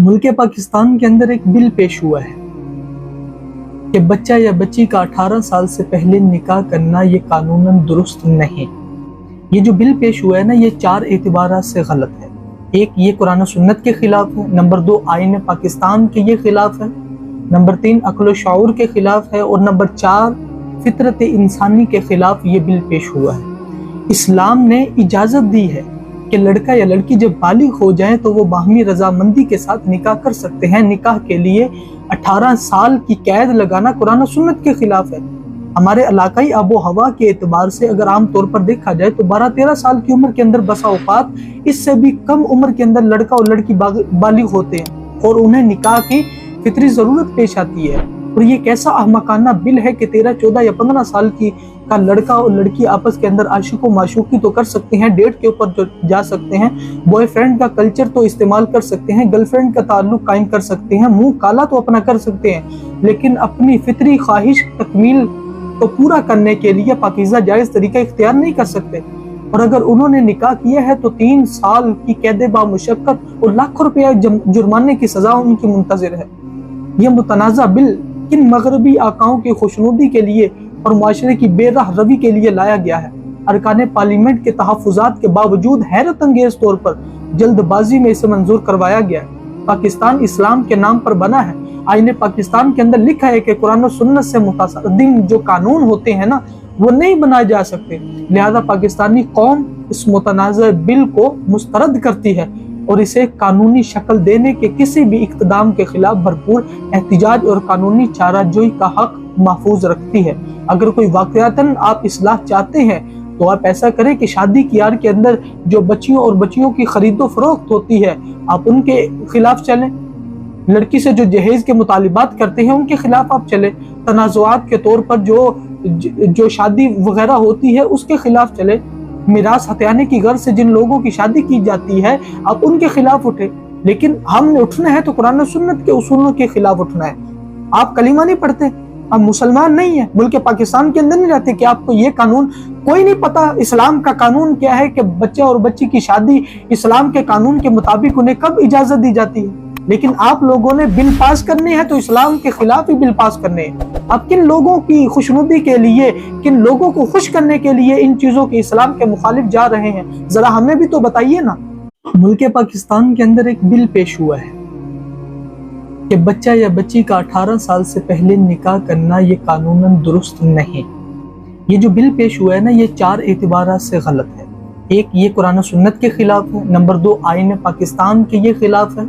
मुल्क पाकिस्तान के अंदर एक बिल पेश हुआ है कि बच्चा या बच्ची का 18 साल से पहले निकाह करना ये कानूनन दुरुस्त नहीं। ये जो बिल पेश हुआ है ना, ये 4 एतबारात से गलत है। एक, ये कुरान सुन्नत के खिलाफ है। नंबर 2, आईन पाकिस्तान के ये खिलाफ है। नंबर 3, अक्ल शऊर के खिलाफ है। और नंबर 4, फितरत इंसानी के खिलाफ ये बिल पेश हुआ है। इस्लाम ने इजाज़त दी है कि लड़का या लड़की जब बालिग हो जाएं तो वो बाहमी रजामंदी के साथ निकाह कर सकते हैं। निकाह के लिए 18 साल की कैद लगाना कुरान सुन्नत के खिलाफ है। हमारे इलाकाई आबो हवा के एतबार से अगर आम तौर पर देखा जाए तो 12-13 साल की उम्र के अंदर बसा औकात इससे भी कम उम्र के अंदर लड़का और लड़की बालिग होते हैं और उन्हें निकाह की फितरी ज़रूरत पेश आती है। और ये कैसा अहमकाना बिल है कि 13, 14 या 15 साल का लड़का और लड़की आपस के अंदर आशिक व माशूकी तो कर सकते हैं, डेट के ऊपर जा सकते हैं, बॉयफ्रेंड का कल्चर तो इस्तेमाल कर सकते हैं, गर्लफ्रेंड का ताल्लुक कायम कर सकते हैं, मुंह काला तो अपना कर सकते हैं, लेकिन अपनी फितरी ख्वाहिश तकमील को पूरा करने के लिए पाकीज़ा जायज़ तरीका इख्तियार नहीं कर सकते। और अगर उन्होंने निकाह किया है तो 3 साल की कैद बामुशक्कत और लाखों रुपया जुर्माने की सज़ा उनकी मुंतज़िर है। यह मुतनाज़ा बिल किन मगरबी आकाओं की खुशनुदी के लिए और माशरे की बेराह रवी के लिए लाया गया है। अरकान पार्लियामेंट के तहफ़्फ़ुज़ात के बावजूद हैरत अंगेज़ तौर पर जल्दबाजी में इसे मंजूर करवाया गया है। पाकिस्तान इस्लाम के नाम पर बना है। आईने पाकिस्तान के अंदर लिखा है कि कुरान और सुन्नत से मुतासिर जो कानून होते हैं ना, वो नहीं बनाए जा सकते। लिहाजा पाकिस्तानी कौम इस मुतनाज़ा बिल को मुस्तरद करती है और इसे कानूनी शक्ल देने के किसी भी इक़्तिदाम के खिलाफ भरपूर एहतिजाज और कानूनी चाराजोई का हक महफूज रखती है। अगर कोई वाक़यातन आप इस्लाह चाहते हैं तो आप ऐसा करें कि शादी की यार के अंदर जो बच्चियों और बच्चियों की खरीदो फरोख्त होती है, आप उनके खिलाफ चलें। लड़की से जो जहेज के मुतालिबात करते हैं उनके खिलाफ आप चले। तनाज़ुआत के तौर पर जो शादी वगैरह होती है उसके खिलाफ चले। मिरास हत्याने की गर्ज से जिन लोगों की शादी की जाती है आप उनके खिलाफ उठे। लेकिन हमने उठना है तो कुरान और सुन्नत के उसूलों के खिलाफ उठना है। आप कलीमा नहीं पढ़ते, आप मुसलमान नहीं है, मुल्क पाकिस्तान के अंदर नहीं रहते कि आपको ये कानून कोई नहीं पता इस्लाम का कानून क्या है, कि बच्चे और बच्ची की शादी इस्लाम के कानून के मुताबिक उन्हें कब इजाजत दी जाती है। लेकिन आप लोगों ने बिल पास करने हैं तो इस्लाम के खिलाफ ही बिल पास करने हैं। आप किन लोगों की खुशनुदी के लिए, किन लोगों को खुश करने के लिए इन चीजों के इस्लाम के मुखालिफ जा रहे हैं, जरा हमें भी तो बताइए ना। मुल्क पाकिस्तान के अंदर एक बिल पेश हुआ है कि बच्चा या बच्ची का 18 साल से पहले निकाह करना ये कानूनन दुरुस्त नहीं। ये जो बिल पेश हुआ है ना, ये 4 एतबारात से गलत है। एक, ये कुरान सुन्नत के खिलाफ है। नंबर 2, आईन पाकिस्तान के ये खिलाफ है।